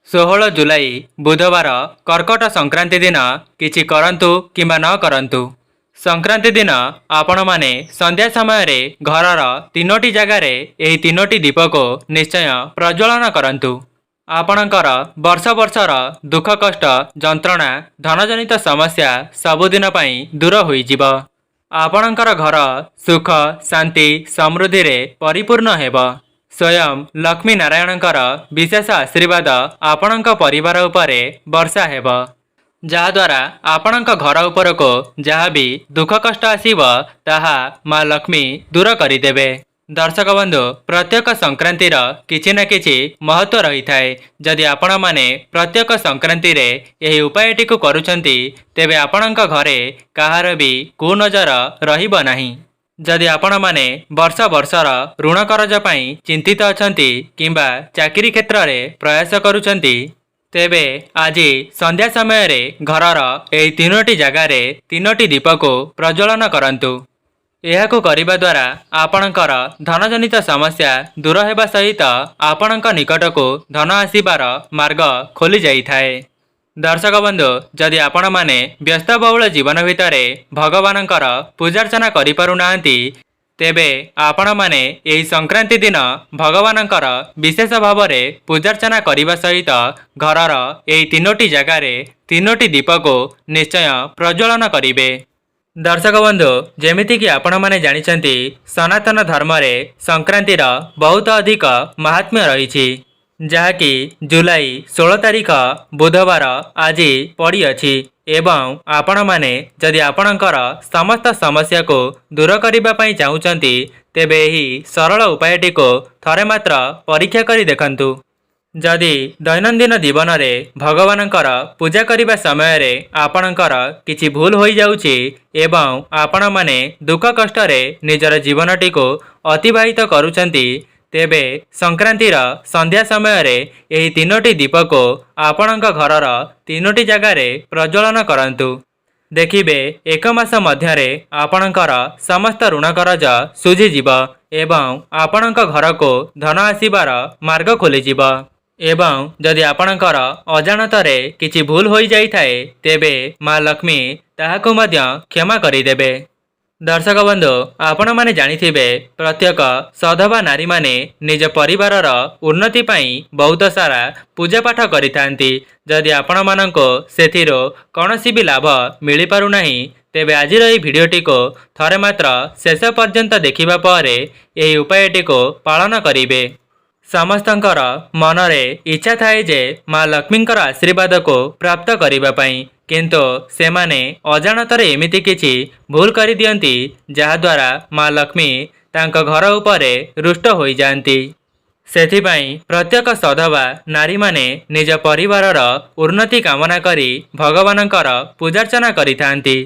16 जुलाई बुधवार कर्कट संक्रांति दिन किछि करंतु किंबा न करंतु। संक्रांति दिन आपण माने संध्या समय रे घरर तीनोटी जगार एही तीनोटी दीप को निश्चय प्रज्वलन करंतु। आपणकर वर्ष वर्षर दुख कष्ट जंत्रणा धनजनित समस्या सबुदिन पई दूर होइजिब। आपणकर घर सुख शांति समृद्धि रे परिपूर्ण हेब। स्वयं लक्ष्मी नारायणकर विशेष आशीर्वाद आपणक परिवार उपरे वर्षा हेब, जहाद्वारा आपणक घर उपरको जहाँ भी दुख कष्ट आसीब ताहा माँ लक्ष्मी दूर करिदेबे। दर्शक बंधु, प्रत्येक संक्रांतिर किछि न किछि महत्व रही थाए। जदि आपण माने प्रत्येक संक्रांति रे एही उपायटी को करूछंती तेबे आपणक घरे काहार भी कुनजर रहिब नाही। जदि आपण माने वर्ष वर्षर ऋण करज पई चिंतित अछंती किंबा चाकरी क्षेत्र रे प्रयास करूछंती तेबे आज संध्या समय रे घरर एही तीनोटी जगार तीनोटी दीप को प्रज्वलन करंतु। एहाको करिबा द्वारा आपणकर धनजनित समस्या दूर हेबा सहित आपणक निकट को धन आसीबार मार्ग खोली जाई थाए। दर्शक बंधु, जदि आपण माने व्यस्तबहुल जीवन भितरे भगवानंकर पूजार्चना करि पारु नाहंती तेबे आपण माने एही संक्रांति दिन भगवानंकर विशेष भाव रे पूजार्चना करिबा सहित घरर एही तीनोटी जगार तीनोटी दीप को निश्चय प्रज्वलन करिवे। दर्शक बंधु, जेमिति कि आपण माने जानिचंती सनातन धर्म रे संक्रांतिर बहुत अधिक महात्म्य रही, जहाँकि जुलाई 16 तारिख बुधवार आज पड़ी अछि। एवं आपण माने जदि आपणकर समस्त समस्या को दूर करिबा पई चाहुचंती तेबे एही सरल उपायटी को थरे मात्र परीक्षा करि देखंतु। जदि दैनंदिन जीवन रे भगवानंकर पूजा करिबा समय रे आपणकर किछि भूल होई जाउछि एवं आपण माने दुख कष्ट रे निजर जीवनटी को अतिबाहित करूछंती तेबे संक्रांतिर संध्या समय रे एही तीनोटी दीप को आपणक घरर तीनोटी जगार प्रज्वलन करंतु। देखिबे एक मास मध्यरे आपणकर समस्त ऋण करज सुझिजिब एवं आपणक घर को धन आसीबार मार्ग खोलिजिब। एवं जदि आपणकर अजाणतरे किछि भूल होई जाई थाए तेबे माँ लक्ष्मी ताहाको मध्य क्षमा करिदेबे। दर्शक बंधु, आपण माने जानिथिबे प्रत्येक सधवा नारी माने निज परिवारर उन्नति पई बहुत सारा पूजा पाठ करिथांती। जदि आपण मानको सेथिरो कौनसी भी लाभ मिली पारु नाही तेबे आजिर एही भिडियोटी को थरे मात्र शेष पर्यंत देखिबा परे एही उपायटी को पालन करिवे। समस्तंकर मनरे इच्छा थाए जे माँ लक्ष्मींकर आशीर्वाद को प्राप्त करिबा पई, किंतु सेमाने अजाणतरे एमिति किछि भूल करि दियंती जहाद्वारा माँ लक्ष्मी तांक घर उपरे रुष्ट होई जांती। सेथिपाई प्रत्येक सधवा नारी माने निज परिवारर उन्नति कामना करी भगवानंकर पूजार्चना करिथांती,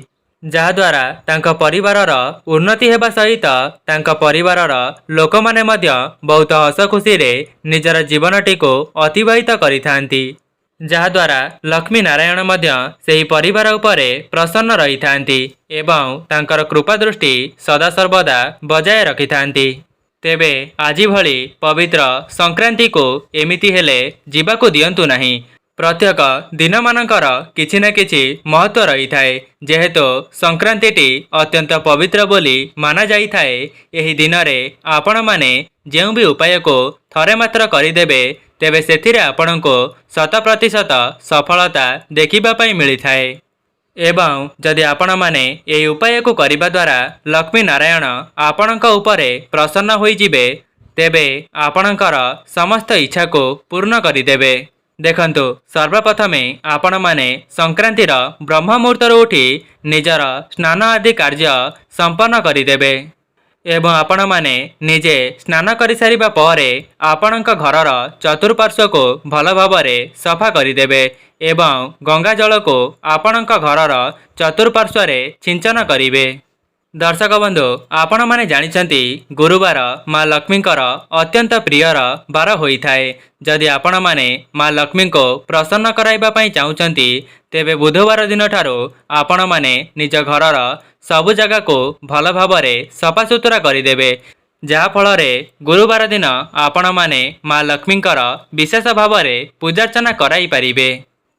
जहाद्वारा तांक परिवारर उन्नति हेबा सहित तांक परिवारर लोक माने मध्य बहुत हस खुशी रे निजर जीवनटी को अतिबाहित करिथांती, जहाद्वारा लक्ष्मी नारायण मध्य सेही परिवार उपरे प्रसन्न रही थांती एवं तांकर कृपा दृष्टि सदा सर्वदा बजाय रखिथांती। तेबे आजि भली पवित्र संक्रांति को एमिति हेले जीवाको दियंतु नाही। प्रत्येक दिन मानकर किछि न किछि महत्व रही थाए। जेहेतु संक्रांतिटी अत्यंत पवित्र बोली माना जाई थाए, एही दिन रे आपण माने जेउ भी उपाय को थरे मात्र करिदेबे तेबे सेथिरे आपणको 100% सफलता देखिबा पई मिली थाए। एवं जदि आपण माने एही उपाय को करिबा द्वारा लक्ष्मी नारायण आपणक उपरे प्रसन्न होई जिबे तेबे आपणकर समस्त इच्छा को पूर्ण करिदेबे। देखंतु, सर्वप्रथमे आपण माने संक्रांतिर ब्रह्म मुहूर्तर उठी निजर स्नान आदि कार्य संपन्न करिदेबे एवं आपण माने निजे स्नान करि सारिबा परे आपणक घरर चतुर्पार्श्व को भल भावरे सफा करिदेबे एवं गंगा जल को आपणक घरर चतुर्पार्श्व रे सिंचन करिवे। दर्शक बंधु, आपण माने जानिचंती गुरुवार माँ लक्ष्मींकर अत्यंत प्रियर बार होई थाए। जदि आपण माने माँ लक्ष्मी को प्रसन्न कराइबा पई चाहुचंती तेबे बुधवार दिन ठारो आपण माने निज घरर सबु जगह को भल भावरे सफासुतरा करिदेबे जहा फଳରେ गुरुवार दिन आपण माने माँ लक्ष्मींकर विशेष भाव में पूजार्चना कराई पारिबे।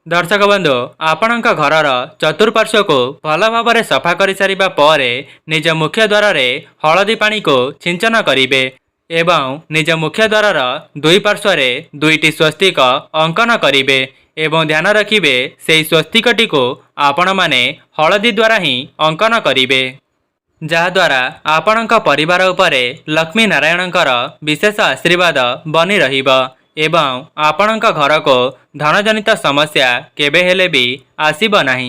दर्शक बंधु आपणक घरर चतुर्पार्श्व को भल भाव में सफा कर सारिबा परे निज मुख्य द्वार रे हलदी पानी को सिंचन करिबे एवं निज मुख्य द्वार दुई पार्श्व रे दुईटी स्वस्तिक अंकन करिबे एवं ध्यान रखिबे सेई स्वस्तिकटी को आपण माने हलदी द्वारा ही अंकन करिबे जहाद्वारा आपणक परिवार उपरे लक्ष्मी नारायणकर विशेष आशीर्वाद बनी रहिबो एवं आपणक घर को धनजनित समस्या केबे हेले भी आसीबो नाही।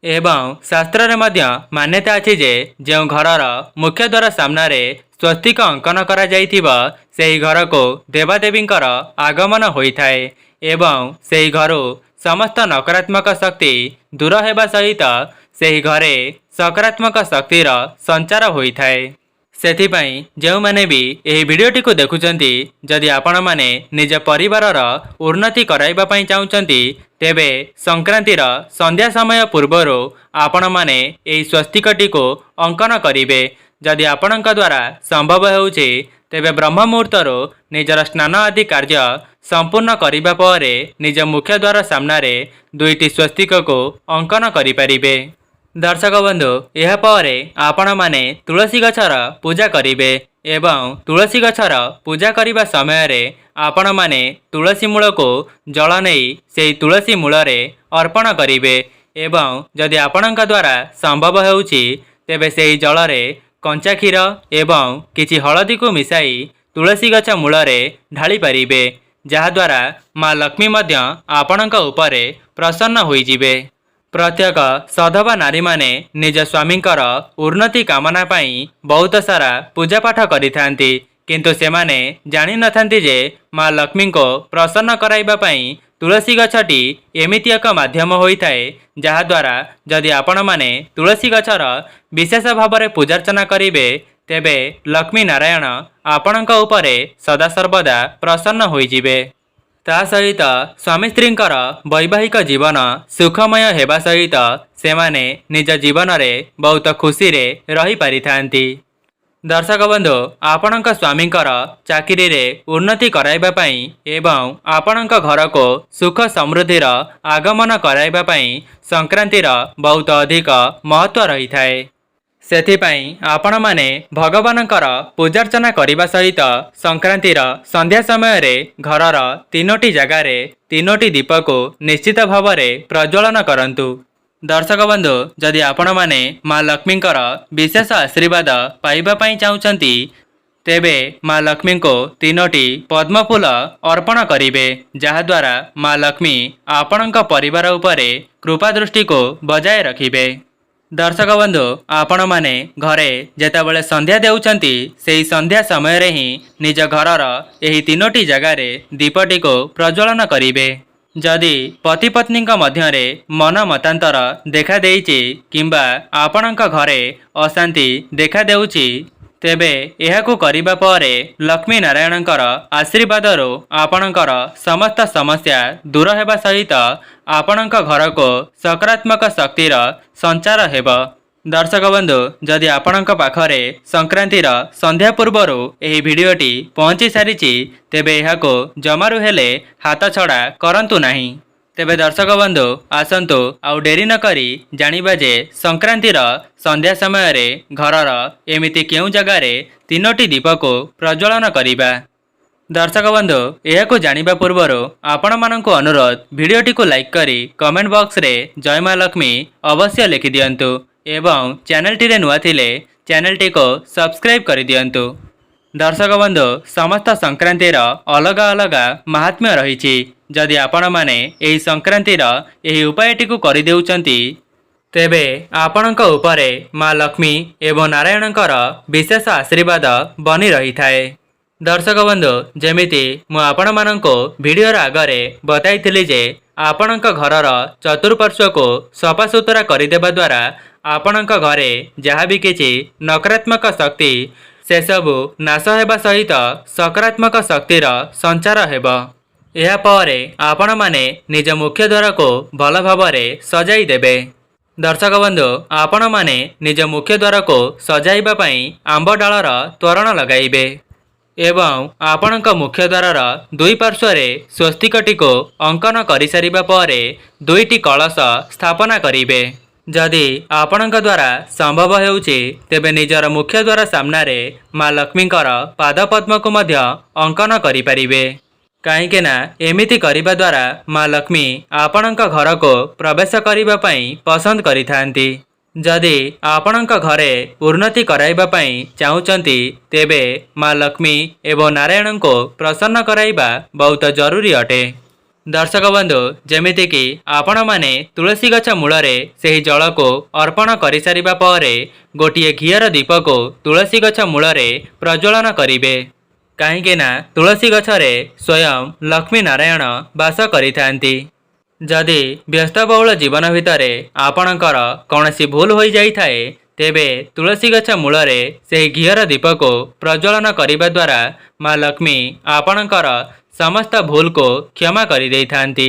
एवं शास्त्र रे मध्य मान्यता अछि जे जो घरर मुख्य द्वार सामने स्वस्तिक अंकन करा जाइथिबो सेही घर को देवादेवींकर आगमन होइथाए एवं सेही घरु समस्त नकारात्मक शक्ति दूर हेबा सहित सेही घरे सकारात्मक शक्तिर संचार होइथाए। सेथिपाई जो माने भी यही वीडियोटी को देखुचंती जदि आपण माने निज परिवारर उन्नति कराइबा पई चाहुचंती तेबे संक्रांतिर संध्या समय पूर्वरु आपण माने एही स्वस्तिकटी को अंकन करिवे। जदि आपणक द्वारा संभव हेउछि तेबे ब्रह्म मुहूर्तरु निजर स्नान आदि कार्य संपूर्ण करिबा परे निज मुख्य द्वार सामने दुईटी स्वस्तिक को अंकन करि परिबे। दर्शक बंधु यह परे आपण माने तुलसी गछर पूजा करिवे एवं तुलसी गछर पूजा करिबा समय रे आपण माने तुलसी मूल को जल नहीं सेही तुलसी मूल रे अर्पण करिवे एवं जदि आपणक द्वारा संभव हेउछि तेबे सेही जल रे कंचा क्षीर एवं किछि हलदी को मिसाई तुलसी गछ मूल रे ढाली पारिबे जहाद्वारा माँ लक्ष्मी मध्य आपणक उपरे प्रसन्न होइजिबे। प्रत्येक सधवा नारी माने निज स्वामींकर उन्नति कामना पाई बहुत सारा पूजा पाठ करिथांती किंतु सेमाने जानि नथांती जे माँ लक्ष्मी को प्रसन्न कराइबा पाई तुलसी गछटी एमिति एक माध्यम होइथाए जहाद्वारा जदि आपण माने तुलसी गछर विशेष भाव में पूजार्चना करिवे तेबे लक्ष्मी नारायण आपणक उपरे सदा सर्वदा प्रसन्न होइजिबे। ता सहित स्वामी स्त्रींकर वैवाहिक जीवन सुखमय हेबा सहित सेमाने निज जीवन रे बहुत खुशी रे रही पारिथांती। दर्शक बंधु आपणक स्वामींकर चाकरी रे उन्नति कराइबा पई एवं आपणक घर को सुख समृद्धिर आगमन कराइबा पई संक्रांतिर बहुत अधिक महत्व रही थाए। सेथिपाई आपण माने भगवानकर पूजार्चना करिबा सहित संक्रांतिर संध्या समय रे घरर तीनोटी जगार तीनोटी दीप को निश्चित भाव में प्रज्वलन करंतु। दर्शक बंधु जदि आपण माने माँ लक्ष्मींकर विशेष आशीर्वाद पाइबा पई चाहुचंती तेबे माँ लक्ष्मी को तीनोटी पद्म फूल अर्पण करिवे जहाद्वारा माँ लक्ष्मी आपणक परिवार उपरे कृपा दृष्टि को बजाय रखिबे। दर्शक बंधु आपण माने घरे जेतेबेले संध्या देउचंती सेही संध्या समय रे ही निज घरर एही तीनोटी जगार दीपटी को प्रज्वलन करिवे। जदि पति पत्नी मध्यरे मन मतांतर देखा देइछि किंबा आपणक घरे अशांति देखा देउछि तेबे एहाकु करिबा परे लक्ष्मी नारायणकर आशीर्वादरु आपणकर समस्त समस्या दूर हेबा सहित आपणक घर को सकारात्मक शक्तिर संचार हेब। दर्शक बंधु जदि आपणक पाखरे संक्रांतिर संध्या पूर्वरु एही भिडियोटी पहुंची सारिछि तेबे एहाकु जमारु हेले हाथ छड़ा करंतु नाही। तेबे दर्शक बंधु आसंतु आउ डेरी न करी जानिबा जे संक्रांतिर संध्या समय रे घरर एमिति केउ जगार तीनोटी दीप को प्रज्वलन करिबा। दर्शक बंधु एहाकु जानिबा पूर्वरु आपण माननकु अनुरोध भिडियोटी को लाइक करी कमेंट बॉक्स रे जय माँ लक्ष्मी अवश्य लिखि दियंतु एवं चैनलटी रे नुआ थिले चैनलटी को सब्सक्राइब करि दियंतु। दर्शक बंधु समस्त संक्रांतिर अलग अलग महात्म्य रही जदि आपण माने एही संक्रांतिर एही उपायटी को करि देउचंती तेबे आपणक उपरे माँ लक्ष्मी एवं नारायणकर विशेष आशीर्वाद बनी रही थाए। दर्शक बंधु जेमिति मु आपण माननको वीडियोर आगरे बताइथिली जे आपणक घरर चतुर्पार्श्व को सफासुतरा करिदेबा द्वारा आपणक घरे जहाँ भी किछि नकारात्मक शक्ति से सबु नाश हेबा सहित सकारात्मक शक्तिर संचार हेब। एहा परे आपण माने निज मुख्य द्वार को भल भाव सजाई देबे। दर्शक बंधु आपण माने निज मुख्य द्वार को सजाइबा पई आंब डालर तोरण लगाइबे एवं आपणक मुख्य द्वारर दुई पार्श्वरे स्वस्तिकटी को अंकन करि सारिबा परे दुईटी कलश स्थापना करिबे। जदि आपणक द्वारा संभव हेउची तेबे निजर मुख्य द्वार सामनारे माँ लक्ष्मींकर पादपद्म को मध्य अंकन करि परिबे। काहेकि ना एमिति करिबा द्वारा माँ लक्ष्मी आपणक घर को प्रवेश करिबा पई पसंद करिथांती। जदि आपणक घरे उन्नति कराइबा पई चाहुचंती तेबे माँ लक्ष्मी एवं नारायण को प्रसन्न कराइबा बहुत जरूरी अटे। दर्शक बंधु जेमिति कि आपण माने तुलसी गछ मूलरे सेही जल को अर्पण करि सारिबा परे गोटिए घियर दीप को तुलसी गछ मूलरे प्रज्वलन करिबे। काहेकि ना तुलसी गछरे स्वयं लक्ष्मी नारायण वास करिथांती। जदि व्यस्तबहुल जीवन भितरे आपणकर कौनसी भूल होई जाइथाए तेबे तुलसी गछ मूलरे सेही घियर दीप को प्रज्वलन करिबा द्वारा माँ लक्ष्मी आपणकर समस्त भूल को क्षमा करि देइथांती।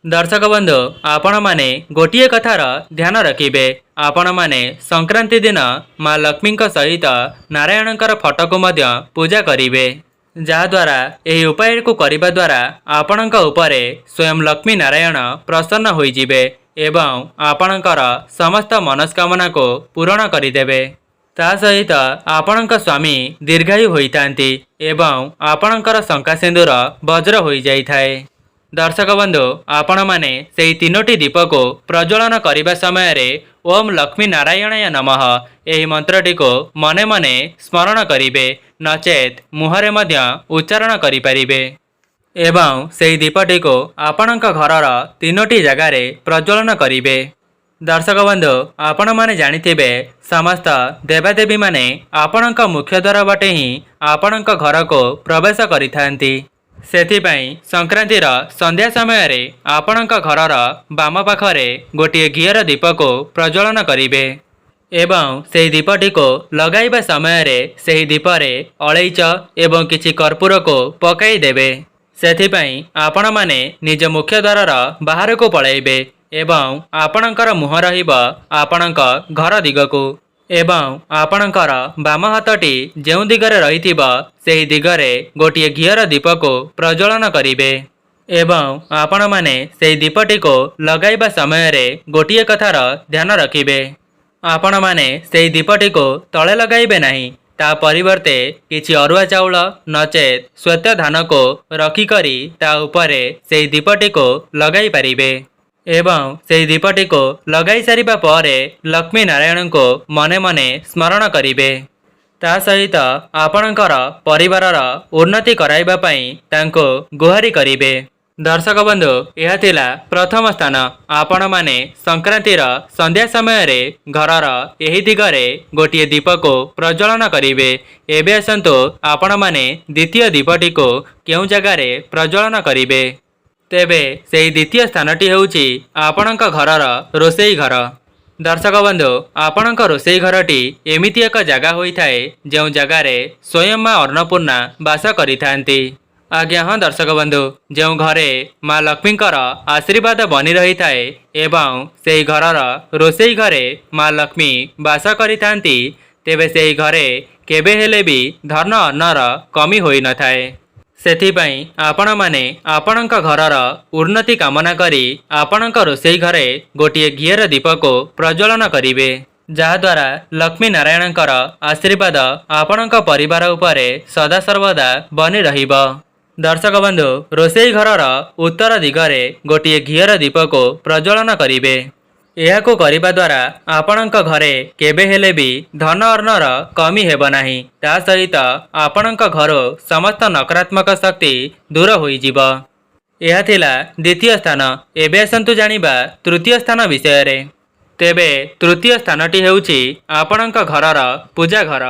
दर्शक बंधु आपण माने गोटिए कथार ध्यान रखिबे। आपण माने संक्रांति दिन माँ लक्ष्मी सहित नारायणकर फोटो को मध्य पूजा करिबे। जहाद्वारा एही उपाय को करिबा द्वारा आपणक उपरे स्वयं लक्ष्मी नारायण प्रसन्न होइजिबे एवं आपणकर समस्त मनस्कामना को पूरण करिदेबे। ता सहित आपणक स्वामी दीर्घायु होइतांती एवं आपणकर शंका सिंदूर वज्र होई जाइथाए। दर्शक बंधु आपण माने सेही तीनोटी दीप को प्रज्वलन करिबा समय रे ओम लक्ष्मी नारायणाय नमः एही मंत्रटी को मने मने स्मरण करिबे नचेत मुहरे मध्य उच्चारण करि परिबे एवं सेही दीपटी को आपणक घरर तीनोटी जगारे प्रज्वलन करिबे। दर्शक बंधु आपण माने जानिथिबे समस्त देवादेवी माने आपणक मुख्य द्वार बाटे ही आपणक घर को प्रवेश करिथांती। सेथिपाई संक्रांतिर संध्या समय रे आपणक घरर बाम पाखरे गोटिए घियर दीप को प्रज्वलन करिबे एवं सेही दीपटी को लगाइबा समय रे सेही दीपरे अलैच एवं किछि कर्पूर को पकाई देबे। सेथिपाई आपण माने निज मुख्य द्वारर बाहर को पळाइबे एवं आपणकर मुह रहिब आपणक घर दिगकू एवं आपणकर बाम हाथटी जेउ दिगरे रहिथिब सेही दिगरे गोटिए घियर दीप को प्रज्वलन करिबे एवं आपण माने सेही दीपटी को लगाइबा समय रे गोटिए कथार ध्यान रखिबे। आपण माने सेही दीपटी को तळे लगाइबे नाही ता परिवर्ते किछि अरुआ चाउल नचेत श्वेत धान को रखी करी ता उपरे सेही दीपटी को लगाई परिबे एवं सेही दीपटी को लगाई सारिबा परे लक्ष्मी नारायण को मने मने स्मरण करिबे। ता सहित आपणकर परिवारर उन्नति कराइबा पई तांको गुहारी करिबे। दर्शक बंधु यह थिला प्रथम स्थान। आपण माने संक्रांतिर संध्या समय रे घरर एही दिगरे गोटिए दीप को प्रज्वलन करिबे। एबे आसंतु आपण माने द्वितीय दीपटी को केउ जगारे प्रज्वलन करिबे। तेबे सेही द्वितीय स्थानटी हेउची आपणक घरर रोसेई घर। दर्शक बंधु आपणक रोसेई घरटी एमिति एक जगह होइथाए जेउ जगारे स्वयं माँ अन्नपूर्णा वास करिथांती। आज्ञा हाँ दर्शक बंधु जो घरे माँ लक्ष्मींकर आशीर्वाद बनी रही थाए एवं सेही घरर रोसेई घरे माँ लक्ष्मी वास करिथांती तेबे सेही घरे केबे हेले भी धन अन्नर कमी होई न थाए। सेथिपाई आपण माने आपणक घरर उन्नति कामना करी आपणक रोसेई घरे गोटिए घियर दीप को प्रज्वलन करिवे जहाद्वारा लक्ष्मी नारायणकर आशीर्वाद आपणक परिवार उपरे सदा सर्वदा बनी रहिब। दर्शक बंधु रोसेई घरर उत्तर दिगरे गोटिए घियर दीप को प्रज्वलन करिवे। एहाको करिबा द्वारा आपणक घरे केबे हेले भी धन अर्णर कमी हेब नाही। ता सहित आपणक घर समस्त नकारात्मक शक्ति दूर होई जिव। एहा थिला द्वितीय स्थान। एबे आसंतु जानिबा तृतीय स्थान विषय रे। तेबे तृतीय स्थानटी हेउची आपणक घरर पूजा घर।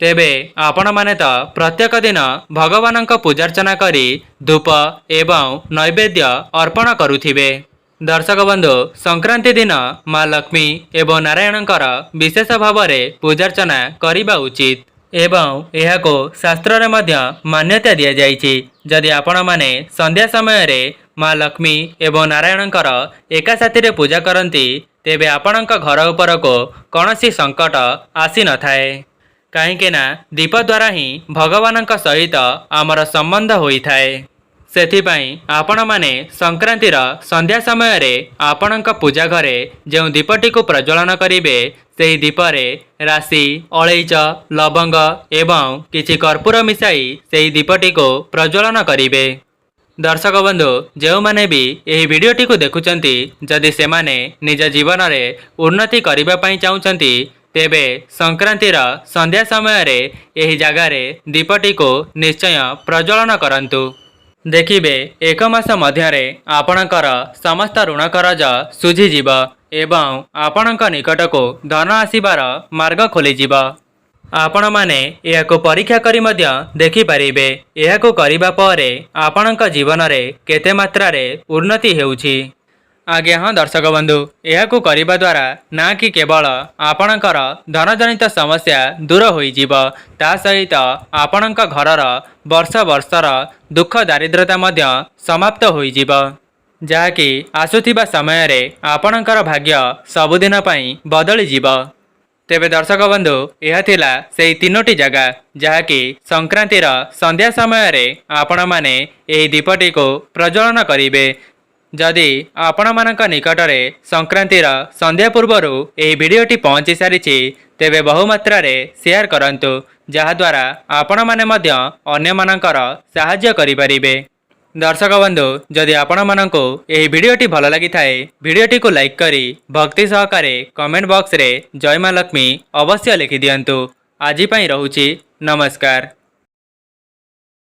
तेबे आपण माने तो प्रत्येक दिन भगवानक पूजार्चना करी धूप एवं नैवेद्य अर्पण करुथिबे। दर्शक बंधु संक्रांति दिन माँ लक्ष्मी एवं नारायणकर विशेष भाव में पूजार्चना करिबा उचित एवं एहाको शास्त्र रे मध्य मान्यता दिया जाइछि। जदि आपण माने संध्या समय रे माँ लक्ष्मी एवं नारायणकर एका साथी रे पूजा करंती ତେବେ ଆପଣଙ୍କ ଘର ଉପରକୁ କୌଣସି ସଂକଟ ଆସିନଥାଏ। କାହିଁକିନା ଦୀପ ଦ୍ୱାରା ହିଁ ଭଗବାନଙ୍କ ସହିତ ଆମର ସମ୍ବନ୍ଧ ହୋଇଥାଏ। ସେଥିପାଇଁ ଆପଣମାନେ ସଂକ୍ରାନ୍ତିର ସନ୍ଧ୍ୟା ସମୟରେ ଆପଣଙ୍କ ପୂଜା ଘରେ ଯେଉଁ ଦୀପଟିକୁ ପ୍ରଜ୍ୱଳନ କରିବେ, ସେହି ଦୀପରେ ରାଶି, ଅଳେଇଚ, ଲବଙ୍ଗ ଏବଂ କିଛି କର୍ପୂର ମିଶାଇ ସେହି ଦୀପଟିକୁ ପ୍ରଜ୍ୱଳନ କରିବେ। ଦର୍ଶକ ବନ୍ଧୁ, ଯେଉଁମାନେ ବି ଏହି ଭିଡ଼ିଓଟିକୁ ଦେଖୁଛନ୍ତି, ଯଦି ସେମାନେ ନିଜ ଜୀବନରେ ଉନ୍ନତି କରିବା ପାଇଁ ଚାହୁଁଛନ୍ତି, ତେବେ ସଂକ୍ରାନ୍ତିର ସନ୍ଧ୍ୟା ସମୟରେ ଏହି ଜାଗାରେ ଦୀପଟିକୁ ନିଶ୍ଚୟ ପ୍ରଜ୍ୱଳନ କରନ୍ତୁ। ଦେଖିବେ 1 ମାସ ମଧ୍ୟରେ ଆପଣଙ୍କର ସମସ୍ତ ଋଣ କରଜ ଶୁଝିଯିବ ଏବଂ ଆପଣଙ୍କ ନିକଟକୁ ଧନ ଆସିବାର ମାର୍ଗ ଖୋଲିଯିବ। ଆପଣମାନେ ଏହାକୁ ପରୀକ୍ଷା କରି ମଧ୍ୟ ଦେଖିପାରିବେ ଏହାକୁ କରିବା ପରେ ଆପଣଙ୍କ ଜୀବନରେ କେତେ ମାତ୍ରାରେ ଉନ୍ନତି ହେଉଛି। ଆଜ୍ଞା ହଁ ଦର୍ଶକ ବନ୍ଧୁ, ଏହାକୁ କରିବା ଦ୍ୱାରା ନା କି କେବଳ ଆପଣଙ୍କର ଧନଜନିତ ସମସ୍ୟା ଦୂର ହୋଇଯିବ, ତା ସହିତ ଆପଣଙ୍କ ଘରର ବର୍ଷ ବର୍ଷର ଦୁଃଖ ଦାରିଦ୍ରତା ମଧ୍ୟ ସମାପ୍ତ ହୋଇଯିବ, ଯାହାକି ଆସୁଥିବା ସମୟରେ ଆପଣଙ୍କର ଭାଗ୍ୟ ସବୁଦିନ ପାଇଁ ବଦଳିଯିବ। ତେବେ ଦର୍ଶକ ବନ୍ଧୁ, ଏହା ଥିଲା ସେହି 3ଟି ଜାଗା ଯାହାକି ସଂକ୍ରାନ୍ତିର ସନ୍ଧ୍ୟା ସମୟରେ ଆପଣମାନେ ଏହି ଦୀପଟିକୁ ପ୍ରଜ୍ୱଳନ କରିବେ। ଯଦି ଆପଣମାନଙ୍କ ନିକଟରେ ସଂକ୍ରାନ୍ତିର ସନ୍ଧ୍ୟା ପୂର୍ବରୁ ଏହି ଭିଡ଼ିଓଟି ପହଞ୍ଚି ସାରିଛି, ତେବେ ବହୁମାତ୍ରାରେ ସେୟାର କରନ୍ତୁ, ଯାହାଦ୍ୱାରା ଆପଣମାନେ ମଧ୍ୟ ଅନ୍ୟମାନଙ୍କର ସାହାଯ୍ୟ କରିପାରିବେ। ଦର୍ଶକ ବନ୍ଧୁ, ଯଦି ଆପଣମାନଙ୍କୁ ଏହି ଭିଡ଼ିଓଟି ଭଲ ଲାଗିଥାଏ, ଭିଡ଼ିଓଟିକୁ ଲାଇକ୍ କରି ଭକ୍ତି ସହକାରେ କମେଣ୍ଟ ବକ୍ସରେ ଜୟ ମା ଲକ୍ଷ୍ମୀ ଅବଶ୍ୟ ଲେଖିଦିଅନ୍ତୁ। ଆଜି ପାଇଁ ରହୁଛି, ନମସ୍କାର।